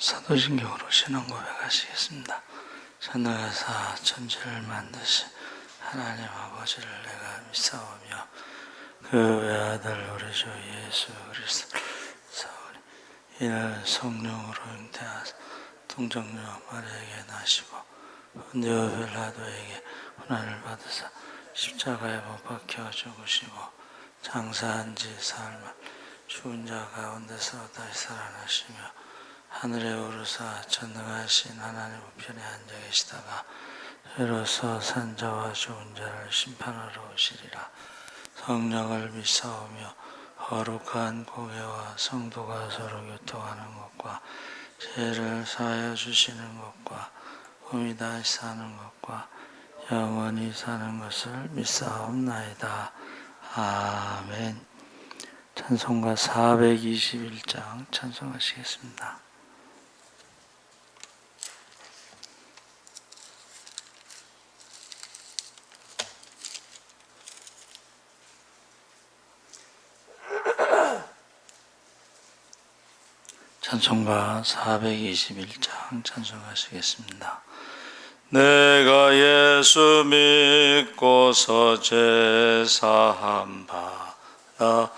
사도신경으로 신앙 고백하시겠습니다. 천하사 천지를 만드신 하나님 아버지를 내가 믿사오며 그 외아들 우리 주 예수 그리스도를 사오니 이는 성령으로 잉태하사 동정녀 마리아에게 나시고 본디오 빌라도에게 고난을 받으사 십자가에 못 박혀 죽으시고 장사한 지 사흘 만 죽은 자 가운데서 다시 살아나시며 하늘에 오르사 전능하신 하나님 우편에 앉아 계시다가 이로써 산자와 죽은 자를 심판하러 오시리라. 성령을 믿사오며 거룩한 공회와 성도가 서로 교통하는 것과 죄를 사하여 주시는 것과 몸이 다시 사는 것과 영원히 사는 것을 믿사옵나이다. 아멘. 찬송가 421장 찬송하시겠습니다. 찬송가 421장 찬송하시겠습니다. 내가 예수 믿고서 제사함 받아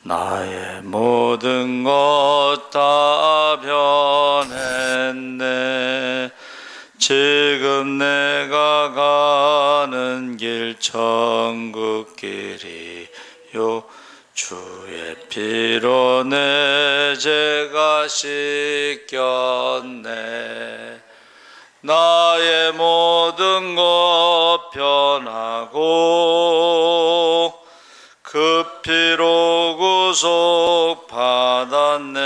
나의 모든 것 다 변했네. 지금 내가 가는 길 천국 길이요 주의 피로 내 죄가 씻겼네. 나의 모든 것 변하고 그 피로 구속 받았네.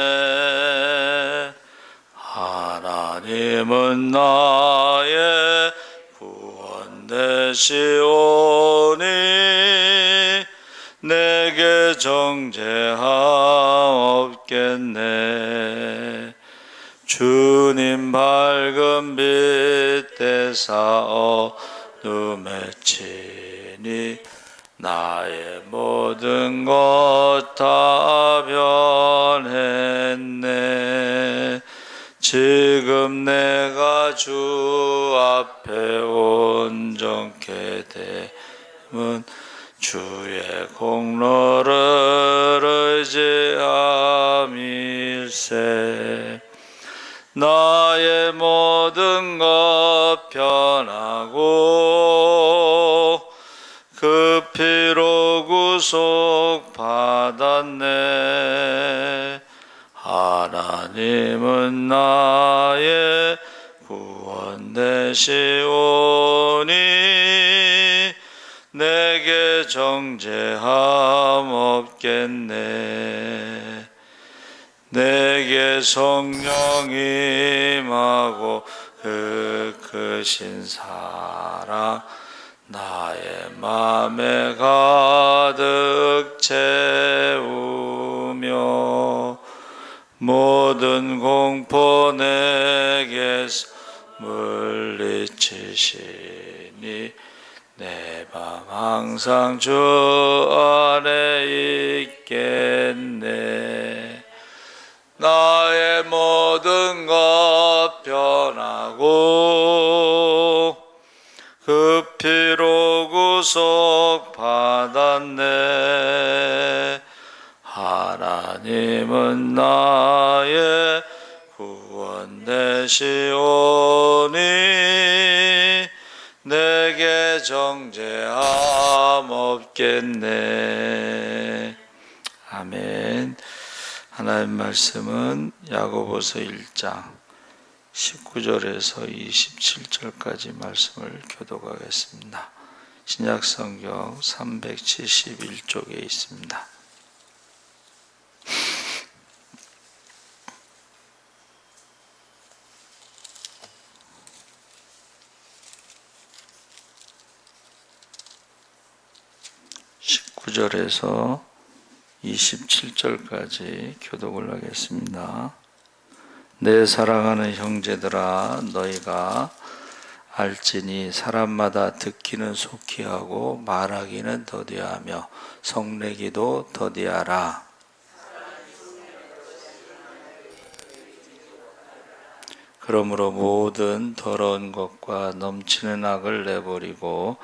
하나님은 나의 구원 되시오니 내게 정죄함 없겠네. 주님 밝은 빛 대사 어둠에 치니 나의 모든 것 다 변했네. 지금 내가 주 앞에 온전케 됨은 주의 공로를 의지함일세. 나의 모든 것 변하고 그 피로 구속 받았네. 하나님은 나의 구원 되시오니 내게 정죄함 없겠네. 내게 성령 임하고 그 크신 사랑 나의 맘에 가득 채우며 모든 공포 내게서 물리치시니 내 밤 항상 주 안에 있겠네. 나의 모든 것 변하고 그 피로 구속 받았네. 하나님은 나의 구원 되시오니 내게 정죄함 없겠네. 아멘. 하나님 말씀은 야고보서 1장 19절에서 27절까지 말씀을 교독하겠습니다. 신약성경 371쪽에 있습니다. (19절에서) 27절까지 교독을 하겠습니다. 내 사랑하는 형제들아, 너희가 알지니 사람마다 듣기는 속히 하고 말하기는 더디하며 성내기도 더디하라. 그러므로 모든 더러운 것과 넘치는 악을 내버리고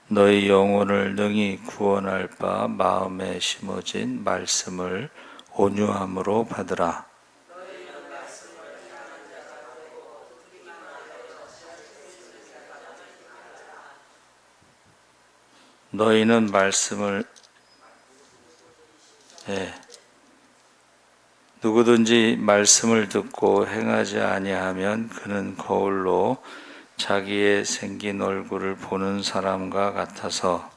너희 영혼을 능히 구원할 바 마음에 심어진 말씀을 온유함으로 받으라. 너희는 말씀을 누구든지 말씀을 듣고 행하지 아니하면 그는 거울로 자기의 생긴 얼굴을 보는 사람과 같아서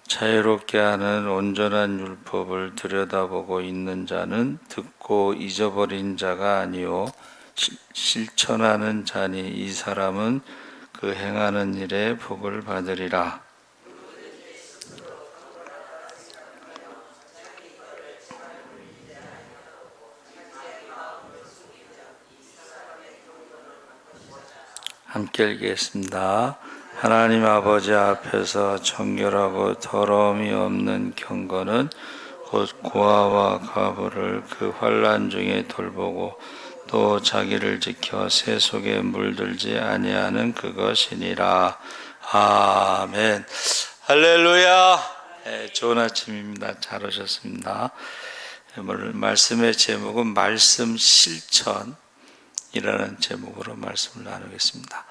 자유롭게 하는 온전한 율법을 들여다보고 있는 자는 듣고 잊어버린 자가 아니요 실천하는 자니 이 사람은 그 행하는 일에 복을 받으리라. 함께 읽겠습니다. 하나님 아버지 앞에서 정결하고 더러움이 없는 경건은 곧 고아와 과부를 그 환난 중에 돌보고 또 자기를 지켜 새 속에 물들지 아니하는 그것이니라. 아멘. 할렐루야. 좋은 아침입니다. 잘 오셨습니다. 오늘 말씀의 제목은 말씀 실천이라는 제목으로 말씀을 나누겠습니다.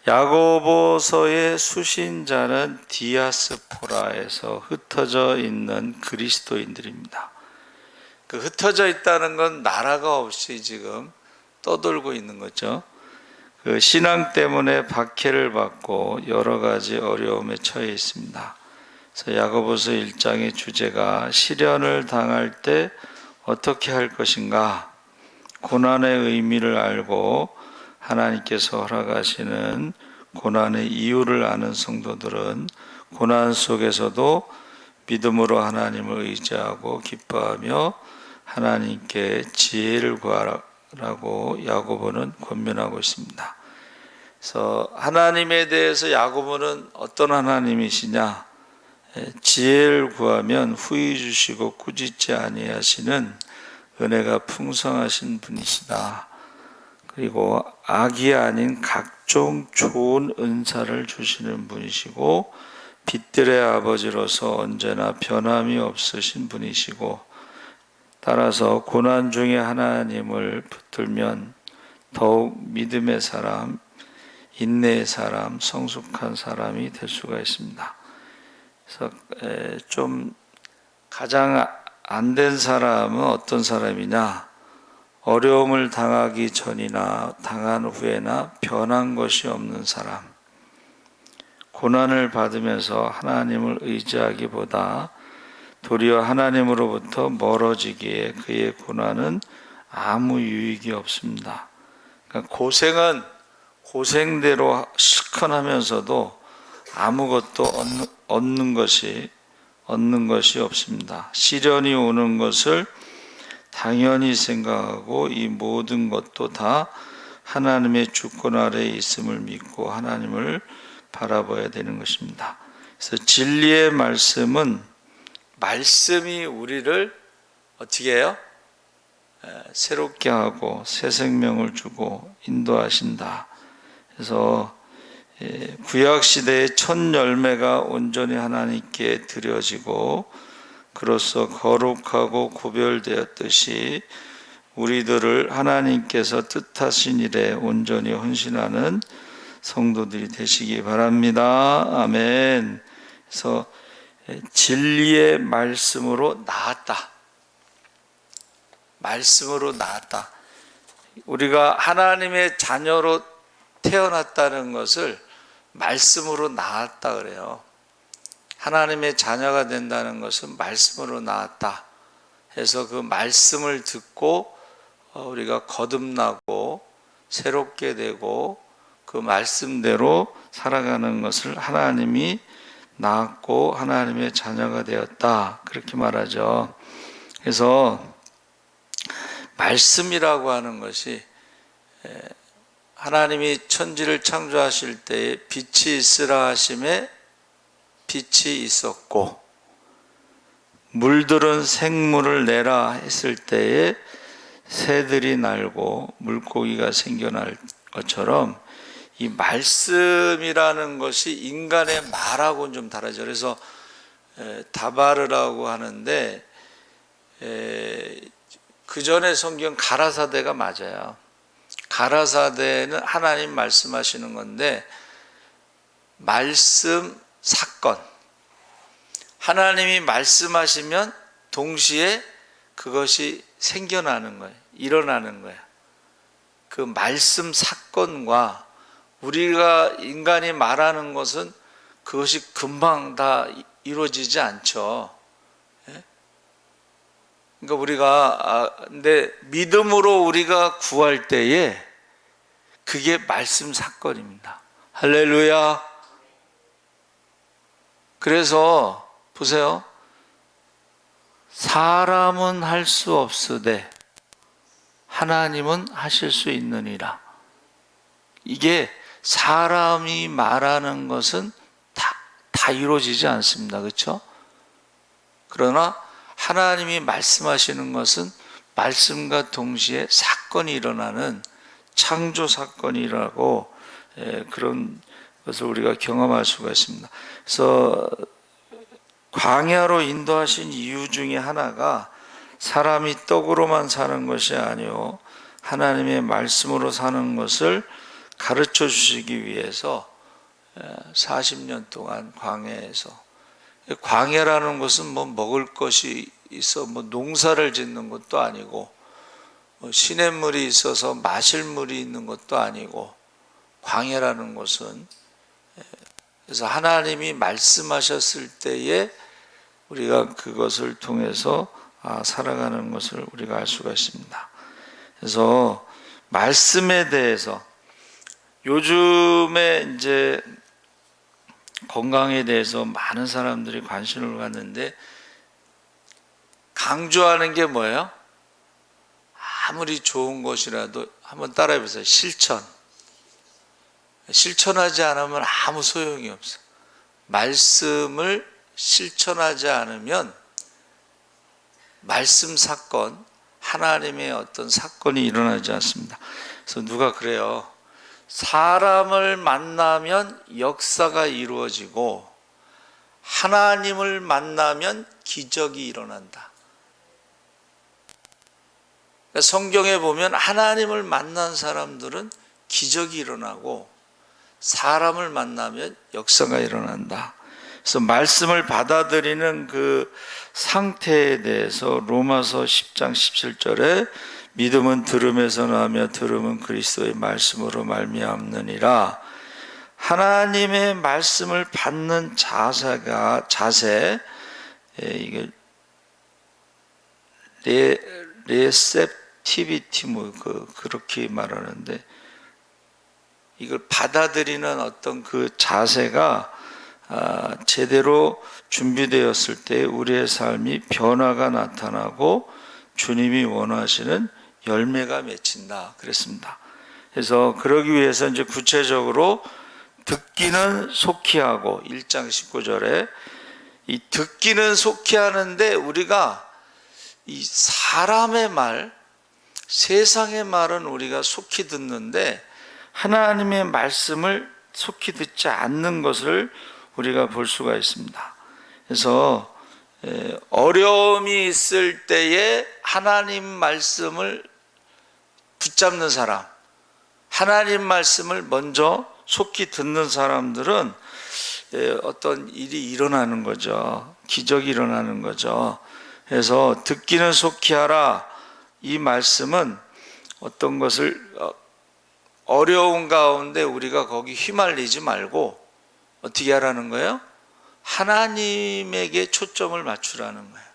야고보서의 수신자는 디아스포라에서 흩어져 있는 그리스도인들입니다. 그 흩어져 있다는 건 나라가 없이 지금 떠돌고 있는 거죠. 그 신앙 때문에 박해를 받고 여러 가지 어려움에 처해 있습니다. 그래서 야고보서 1장의 주제가 시련을 당할 때 어떻게 할 것인가, 고난의 의미를 알고 하나님께서 허락하시는 고난의 이유를 아는 성도들은 고난 속에서도 믿음으로 하나님을 의지하고 기뻐하며 하나님께 지혜를 구하라고 야고보는 권면하고 있습니다. 그래서 하나님에 대해서 야고보는 어떤 하나님이시냐? 지혜를 구하면 후히 주시고 꾸짖지 아니하시는 은혜가 풍성하신 분이시다. 그리고 악이 아닌 각종 좋은 은사를 주시는 분이시고 빛들의 아버지로서 언제나 변함이 없으신 분이시고, 따라서 고난 중에 하나님을 붙들면 더욱 믿음의 사람, 인내의 사람, 성숙한 사람이 될 수가 있습니다. 그래서 좀 가장 안 된 사람은 어떤 사람이냐? 어려움을 당하기 전이나 당한 후에나 변한 것이 없는 사람. 고난을 받으면서 하나님을 의지하기보다 도리어 하나님으로부터 멀어지기에 그의 고난은 아무 유익이 없습니다. 그러니까 고생은 고생대로 실컷 하면서도 아무것도 얻는 것이 없습니다. 시련이 오는 것을 당연히 생각하고 이 모든 것도 다 하나님의 주권 아래에 있음을 믿고 하나님을 바라봐야 되는 것입니다. 그래서 진리의 말씀은 말씀이 우리를 어떻게 해요? 새롭게 하고 새 생명을 주고 인도하신다. 그래서 구약 시대의 첫 열매가 온전히 하나님께 드려지고 그로써 거룩하고 구별되었듯이 우리들을 하나님께서 뜻하신 일에 온전히 헌신하는 성도들이 되시기 바랍니다. 아멘. 그래서 진리의 말씀으로 나았다. 말씀으로 나았다. 우리가 하나님의 자녀로 태어났다는 것을 말씀으로 나았다 그래요. 하나님의 자녀가 된다는 것은 말씀으로 나왔다 해서 그 말씀을 듣고 우리가 거듭나고 새롭게 되고 그 말씀대로 살아가는 것을 하나님이 낳았고 하나님의 자녀가 되었다 그렇게 말하죠. 그래서 말씀이라고 하는 것이 하나님이 천지를 창조하실 때에 빛이 있으라 하심에 빛이 있었고 물들은 생물을 내라 했을 때에 새들이 날고 물고기가 생겨날 것처럼 이 말씀이라는 것이 인간의 말하고는 좀 다르죠. 그래서 다바르라고 하는데 그 전에 성경 가라사대가 맞아요. 가라사대는 하나님 말씀하시는 건데 말씀 사건, 하나님이 말씀하시면 동시에 그것이 생겨나는 거예요. 일어나는 거예요. 그 말씀 사건과 우리가 인간이 말하는 것은 그것이 금방 다 이루어지지 않죠. 그러니까 우리가 근데 믿음으로 우리가 구할 때에 그게 말씀 사건입니다. 할렐루야. 그래서 보세요. 사람은 할 수 없으되 하나님은 하실 수 있느니라. 이게 사람이 말하는 것은 다 이루어지지 않습니다. 그렇죠? 그러나 하나님이 말씀하시는 것은 말씀과 동시에 사건이 일어나는 창조 사건이라고 그런 것을 우리가 경험할 수가 있습니다. 그래서 광야로 인도하신 이유 중에 하나가 사람이 떡으로만 사는 것이 아니요 하나님의 말씀으로 사는 것을 가르쳐 주시기 위해서 40년 동안 광야에서, 광야라는 것은 뭐 먹을 것이 있어 뭐 농사를 짓는 것도 아니고 시냇물이 있어서 마실 물이 있는 것도 아니고, 광야라는 것은 그래서 하나님이 말씀하셨을 때에 우리가 그것을 통해서 살아가는 것을 우리가 알 수가 있습니다. 그래서 말씀에 대해서 요즘에 이제 건강에 대해서 많은 사람들이 관심을 갖는데 강조하는 게 뭐예요? 아무리 좋은 것이라도 한번 따라해 보세요. 실천하지 않으면 아무 소용이 없어. 말씀을 실천하지 않으면 말씀 사건, 하나님의 어떤 사건이 일어나지 않습니다. 그래서 누가 그래요. 사람을 만나면 역사가 이루어지고 하나님을 만나면 기적이 일어난다. 그러니까 성경에 보면 하나님을 만난 사람들은 기적이 일어나고 사람을 만나면 역사가 일어난다. 그래서 말씀을 받아들이는 그 상태에 대해서 로마서 10장 17절에 믿음은 들음에서 나며 들음은 그리스도의 말씀으로 말미암느니라. 하나님의 말씀을 받는 자세, 이게 레셉티비티 그렇게 말하는데 이걸 받아들이는 어떤 그 자세가 제대로 준비되었을 때 우리의 삶이 변화가 나타나고 주님이 원하시는 열매가 맺힌다 그랬습니다. 그래서 그러기 위해서 이제 구체적으로 듣기는 속히 하고 1장 19절에 이 듣기는 속히 하는데 우리가 이 사람의 말, 세상의 말은 우리가 속히 듣는데 하나님의 말씀을 속히 듣지 않는 것을 우리가 볼 수가 있습니다. 그래서 어려움이 있을 때에 하나님 말씀을 붙잡는 사람, 하나님 말씀을 먼저 속히 듣는 사람들은 어떤 일이 일어나는 거죠. 기적이 일어나는 거죠. 그래서 듣기는 속히 하라. 이 말씀은 어떤 것을 어려운 가운데 우리가 거기 휘말리지 말고 어떻게 하라는 거예요? 하나님에게 초점을 맞추라는 거예요.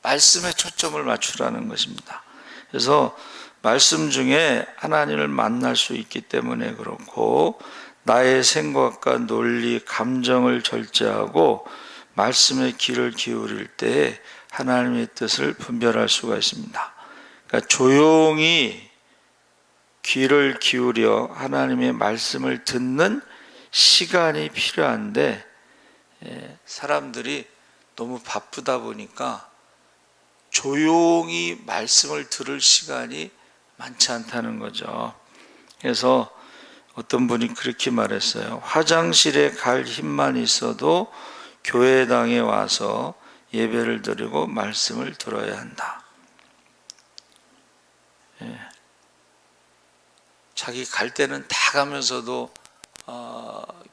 말씀에 초점을 맞추라는 것입니다. 그래서 말씀 중에 하나님을 만날 수 있기 때문에 그렇고 나의 생각과 논리, 감정을 절제하고 말씀의 귀를 기울일 때 하나님의 뜻을 분별할 수가 있습니다. 그러니까 조용히 귀를 기울여 하나님의 말씀을 듣는 시간이 필요한데 사람들이 너무 바쁘다 보니까 조용히 말씀을 들을 시간이 많지 않다는 거죠. 그래서 어떤 분이 그렇게 말했어요. 화장실에 갈 힘만 있어도 교회당에 와서 예배를 드리고 말씀을 들어야 한다. 예. 자기 갈 때는 다 가면서도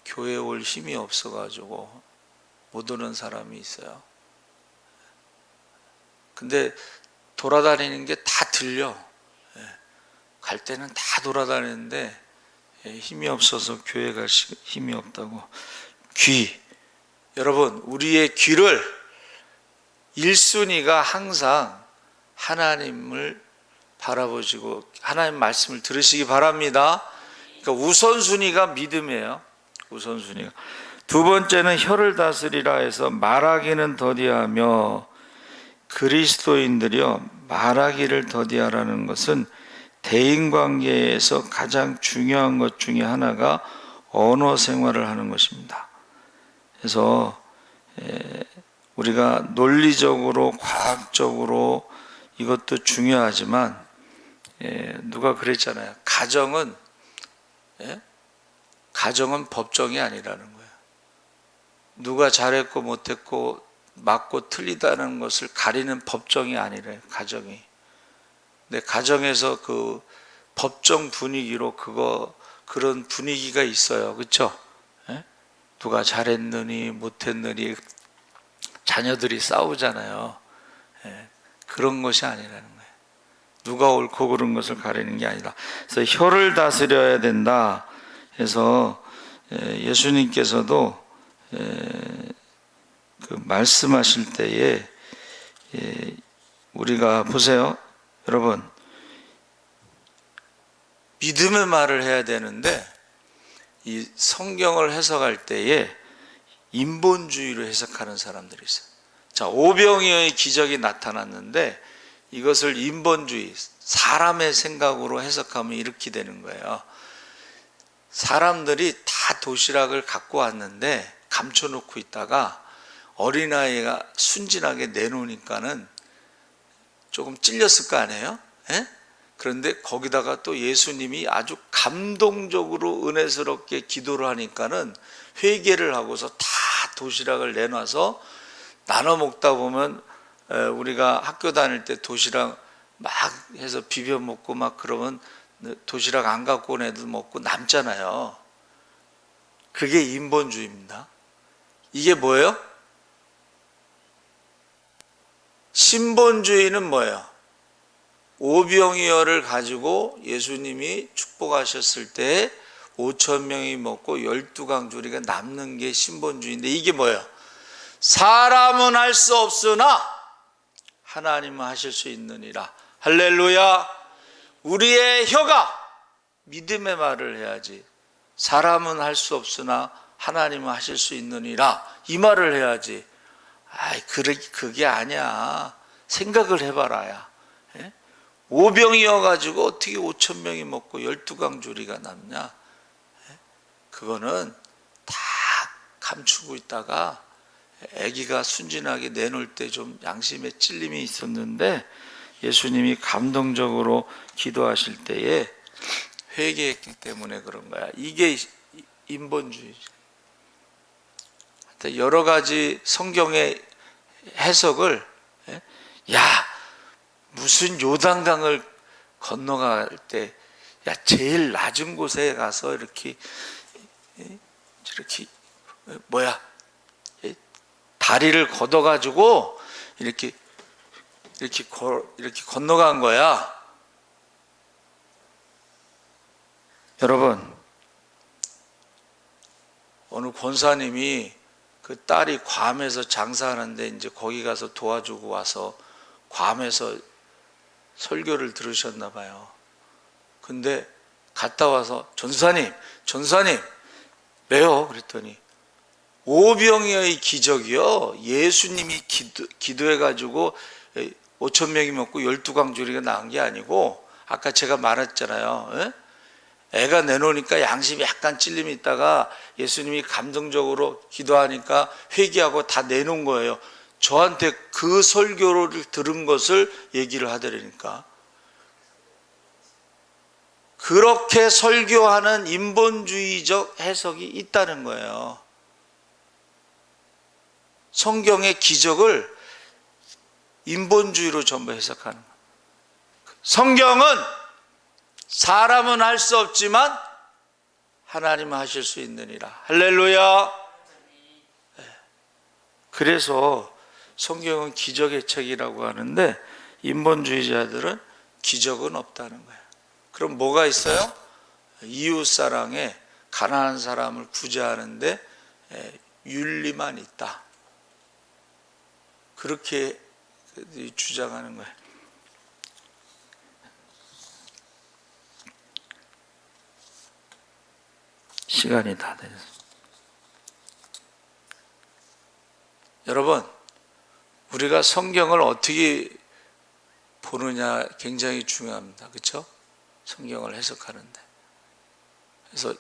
교회에 올 힘이 없어가지고 못 오는 사람이 있어요. 근데 돌아다니는 게 다 들려. 갈 때는 다 돌아다니는데 힘이 없어서 교회 갈 힘이 없다고. 귀. 여러분, 우리의 귀를 1순위가 항상 하나님을 바라보시고 하나님 말씀을 들으시기 바랍니다. 그러니까 우선순위가 믿음이에요. 우선순위가. 두 번째는 혀를 다스리라 해서 말하기는 더디하며, 그리스도인들이요 말하기를 더디하라는 것은 대인관계에서 가장 중요한 것 중에 하나가 언어 생활을 하는 것입니다. 그래서 우리가 논리적으로 과학적으로 이것도 중요하지만 누가 그랬잖아요. 가정은 법정이 아니라는 거예요. 누가 잘했고 못했고 맞고 틀리다는 것을 가리는 법정이 아니래요. 가정이. 근데 가정에서 그 법정 분위기로 그런 분위기가 있어요. 그렇죠? 누가 잘했느니 못했느니 자녀들이 싸우잖아요. 그런 것이 아니라는 거예요. 누가 옳고 그른 것을 가리는 게 아니라. 그래서 혀를 다스려야 된다. 그래서 예수님께서도 그 말씀하실 때에 우리가 보세요. 여러분, 믿음의 말을 해야 되는데 이 성경을 해석할 때에 인본주의로 해석하는 사람들이 있어요. 자, 오병이어의 기적이 나타났는데 이것을 인본주의, 사람의 생각으로 해석하면 이렇게 되는 거예요. 사람들이 다 도시락을 갖고 왔는데 감춰놓고 있다가 어린아이가 순진하게 내놓으니까는 조금 찔렸을 거 아니에요? 그런데 거기다가 또 예수님이 아주 감동적으로 은혜스럽게 기도를 하니까는 회개를 하고서 다 도시락을 내놔서 나눠 먹다 보면 우리가 학교 다닐 때 도시락 막 해서 비벼 먹고 막 그러면 도시락 안 갖고 온 애들 먹고 남잖아요. 그게 인본주의입니다. 이게 뭐예요? 신본주의는 뭐예요? 오병이어를 가지고 예수님이 축복하셨을 때 5,000명이 먹고 12강조리가 남는 게 신본주의인데, 이게 뭐예요? 사람은 할 수 없으나 하나님은 하실 수 있느니라. 할렐루야. 우리의 혀가 믿음의 말을 해야지. 사람은 할 수 없으나 하나님은 하실 수 있느니라, 이 말을 해야지. 그게 아니야. 생각을 해봐라야. 오병이어 가지고 어떻게 5,000명이 먹고 12강조리가 남냐? 그거는 다 감추고 있다가 아기가 순진하게 내놓을 때 좀 양심에 찔림이 있었는데 예수님이 감동적으로 기도하실 때에 회개했기 때문에 그런 거야. 이게 인본주의죠. 여러 가지 성경의 해석을, 무슨 요단강을 건너갈 때 제일 낮은 곳에 가서 이렇게 다리를 걷어가지고 이렇게 건너간 거야. 여러분, 어느 권사님이 그 딸이 괌에서 장사하는데 이제 거기 가서 도와주고 와서 괌에서 설교를 들으셨나 봐요. 근데 갔다 와서 전사님 왜요? 그랬더니 오병이어의 기적이요, 예수님이 기도해가지고 5,000명이 먹고 12강조리가 나온 게 아니고, 아까 제가 말했잖아요. 애가 내놓으니까 양심이 약간 찔림이 있다가 예수님이 감동적으로 기도하니까 회개하고 다 내놓은 거예요. 저한테 그 설교를 들은 것을 얘기를 하더라니까. 그렇게 설교하는 인본주의적 해석이 있다는 거예요. 성경의 기적을 인본주의로 전부 해석하는 거예요. 성경은 사람은 할 수 없지만 하나님은 하실 수 있느니라. 할렐루야. 그래서 성경은 기적의 책이라고 하는데 인본주의자들은 기적은 없다는 거예요. 그럼 뭐가 있어요? 이웃사랑에 가난한 사람을 구제하는데 윤리만 있다. 그렇게 주장하는 거예요. 시간이 다 됐어요. 여러분, 우리가 성경을 어떻게 보느냐 굉장히 중요합니다. 그렇죠? 성경을 해석하는데. 그래서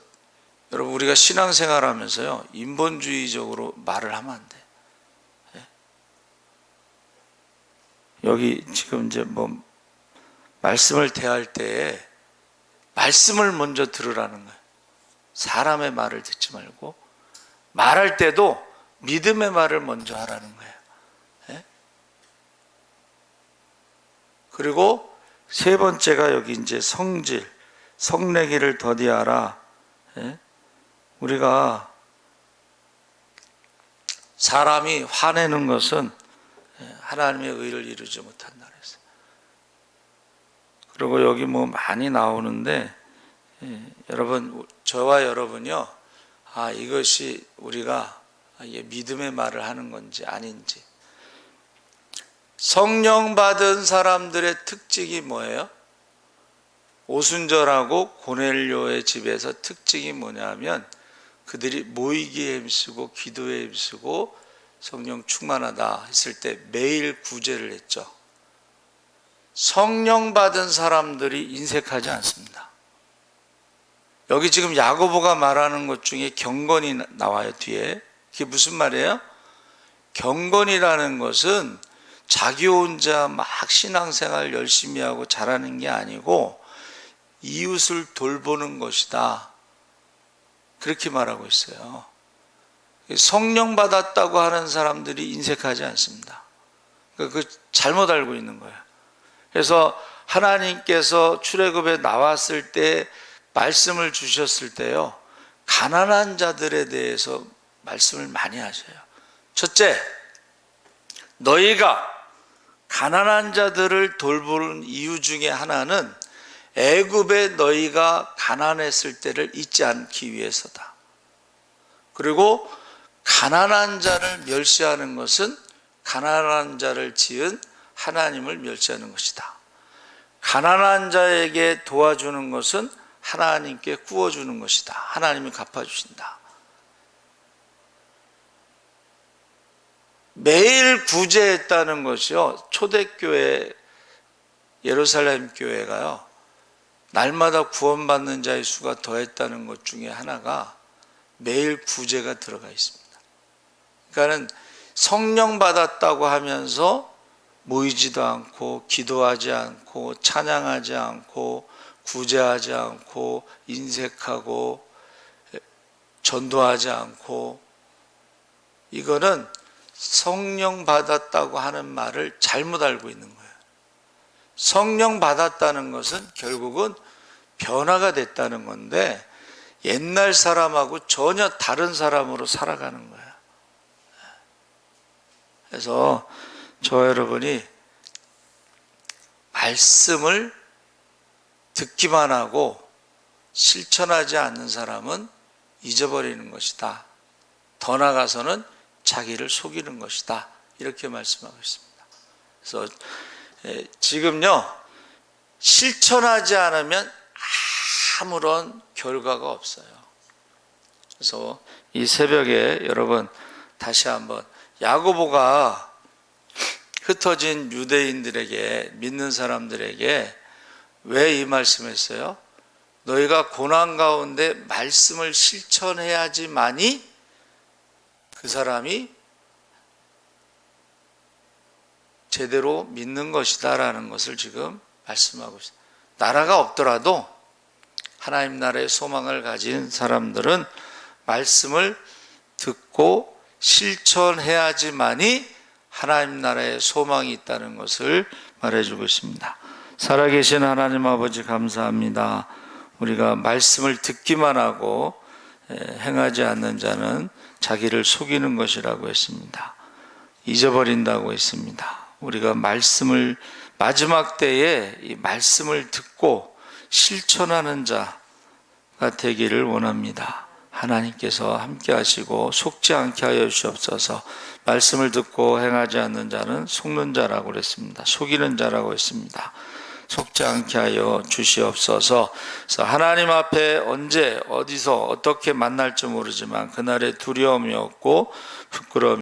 여러분, 우리가 신앙생활 하면서요, 인본주의적으로 말을 하면 안 돼. 여기 지금 이제 뭐 말씀을 대할 때에 말씀을 먼저 들으라는 거예요. 사람의 말을 듣지 말고 말할 때도 믿음의 말을 먼저 하라는 거예요. 그리고 세 번째가 여기 이제 성질, 성내기를 더디하라. 우리가 사람이 화내는 것은 하나님의 의를 이루지 못한다 그랬어요. 그리고 여기 뭐 많이 나오는데 여러분, 저와 여러분요, 이것이 우리가 믿음의 말을 하는 건지 아닌지. 성령 받은 사람들의 특징이 뭐예요? 오순절하고 고넬료의 집에서 특징이 뭐냐면 그들이 모이기에 힘쓰고 기도에 힘쓰고 성령 충만하다 했을 때 매일 구제를 했죠. 성령 받은 사람들이 인색하지 않습니다. 여기 지금 야고보가 말하는 것 중에 경건이 나와요, 뒤에. 그게 무슨 말이에요? 경건이라는 것은 자기 혼자 막 신앙생활 열심히 하고 잘하는 게 아니고 이웃을 돌보는 것이다. 그렇게 말하고 있어요. 성령 받았다고 하는 사람들이 인색하지 않습니다. 그 잘못 알고 있는 거예요. 그래서 하나님께서 출애굽에 나왔을 때 말씀을 주셨을 때요, 가난한 자들에 대해서 말씀을 많이 하셔요. 첫째, 너희가 가난한 자들을 돌보는 이유 중에 하나는 애굽에 너희가 가난했을 때를 잊지 않기 위해서다. 그리고 가난한 자를 멸시하는 것은 가난한 자를 지은 하나님을 멸시하는 것이다. 가난한 자에게 도와주는 것은 하나님께 구워주는 것이다. 하나님이 갚아주신다. 매일 구제했다는 것이요, 초대교회 예루살렘 교회가요, 날마다 구원받는 자의 수가 더했다는 것 중에 하나가 매일 구제가 들어가 있습니다. 그러니까는 성령 받았다고 하면서 모이지도 않고 기도하지 않고 찬양하지 않고 구제하지 않고 인색하고 전도하지 않고, 이거는 성령 받았다고 하는 말을 잘못 알고 있는 거예요. 성령 받았다는 것은 결국은 변화가 됐다는 건데 옛날 사람하고 전혀 다른 사람으로 살아가는 거예요. 그래서 저 여러분이 말씀을 듣기만 하고 실천하지 않는 사람은 잊어버리는 것이다. 더 나아가서는 자기를 속이는 것이다. 이렇게 말씀하고 있습니다. 그래서 지금요, 실천하지 않으면 아무런 결과가 없어요. 그래서 이 새벽에 여러분 다시 한번 야고보가 흩어진 유대인들에게, 믿는 사람들에게 왜 이 말씀했어요? 너희가 고난 가운데 말씀을 실천해야지만이 그 사람이 제대로 믿는 것이다라는 것을 지금 말씀하고 있습니다. 나라가 없더라도 하나님 나라의 소망을 가진 사람들은 말씀을 듣고 실천해야지만이 하나님 나라의 소망이 있다는 것을 말해주고 있습니다. 살아계신 하나님 아버지 감사합니다. 우리가 말씀을 듣기만 하고 행하지 않는 자는 자기를 속이는 것이라고 했습니다. 잊어버린다고 했습니다. 우리가 말씀을 마지막 때에 이 말씀을 듣고 실천하는 자가 되기를 원합니다. 하나님께서 함께 하시고 속지 않게 하여 주시옵소서. 말씀을 듣고 행하지 않는 자는 속는 자라고 그랬습니다. 속이는 자라고 했습니다. 속지 않게 하여 주시옵소서. 그래서 하나님 앞에 언제 어디서 어떻게 만날지 모르지만 그날에 두려움이 없고 부끄러움이